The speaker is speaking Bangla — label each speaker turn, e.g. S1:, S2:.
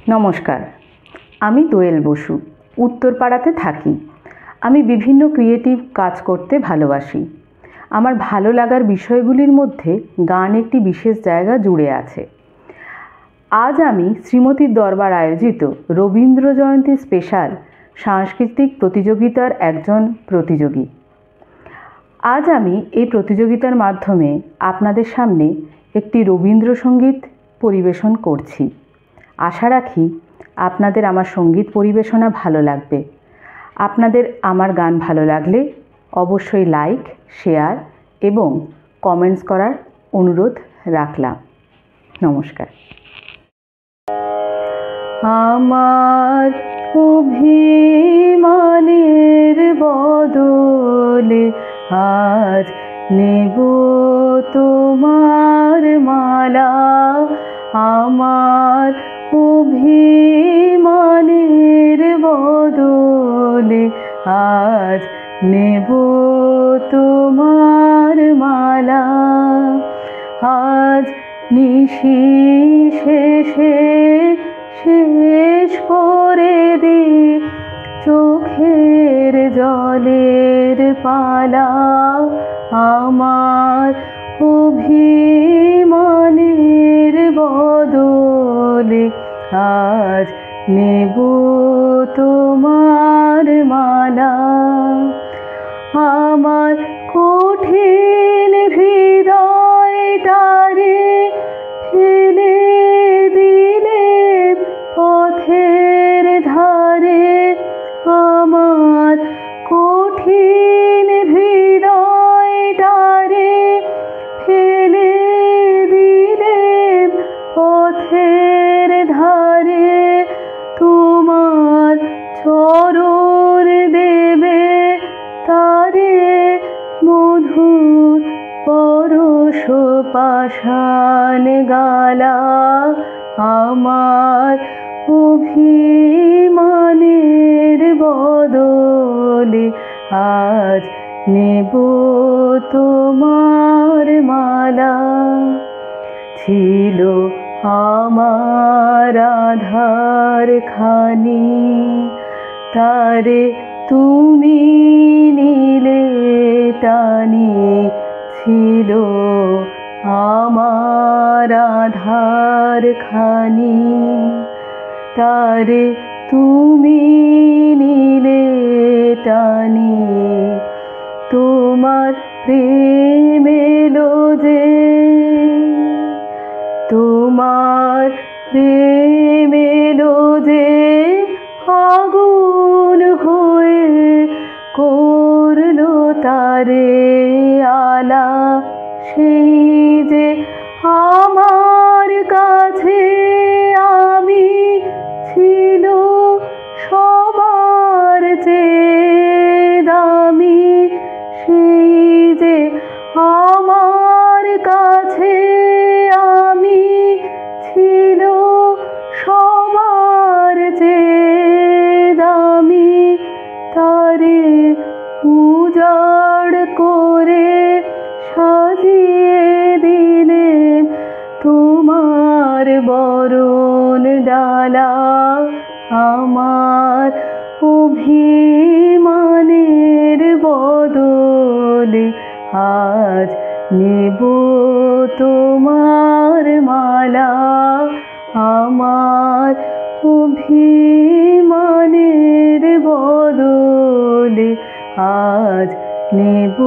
S1: নমস্কার, আমি দোয়েল বসু, উত্তরপাড়াতে থাকি। আমি বিভিন্ন ক্রিয়েটিভ কাজ করতে ভালোবাসি। আমার ভালো লাগার বিষয়গুলির মধ্যে গান একটি বিশেষ জায়গা জুড়ে আছে। আজ আমি শ্রীমতীর দরবার আয়োজিত রবীন্দ্র জয়ন্তী স্পেশাল সাংস্কৃতিক প্রতিযোগিতার একজন প্রতিযোগী। আজ আমি এই প্রতিযোগিতার মাধ্যমে আপনাদের সামনে একটি রবীন্দ্রসঙ্গীত পরিবেশন করছি। আশা রাখি আপনাদের আমার সঙ্গীত পরিবেশনা ভালো লাগবে। আপনাদের আমার গান ভালো লাগলে অবশ্যই লাইক, শেয়ার এবং কমেন্টস করার অনুরোধ রাখলাম। নমস্কার। আমার অভিমানের বদলে আজ নেব তোমার মালা। আমার অভিমানের বদলে আজ নেব তোমার মালা। আজ নিশি শেষে শেষ করে দি চোখের জলের পালা। আমার অভিমানের বদলে আজ নেব তোমার মালা। আমার কঠিন হৃদয়টারে ফেলে দিলে পথের ধারে। আমার কঠিন হৃদয়টারে ফেলে দিলে পথের ধারে। তোমার চরণ দেবে তারে মধুর পরশ পাষাণ গালা। আমার অভিমানের বদলে আজ নেব তোমার মালা। ছিল আমার আধার খানি তারে তুমি নিলে টানি। ছিল আমার আধার খানি তারে তুমি নিলে টানি। তোমার প্রেম এলো যে, তোমার প্রেম এলো যে আগুন হয়ে করলো তারে আলা। সেই যে আমার কাছে আমি ছিল সবার চেয়ে দামি। সেই যে আমার কাছে আমি ছিল সবার চেয়ে দামি। তারে উজাড় করে সাজিয়ে দিলে তোমার বরণ ডালা। আমার অভিমানের বদলে আজ নেব তোমার মালা। আমার অভিমানের বদলে আজ নেব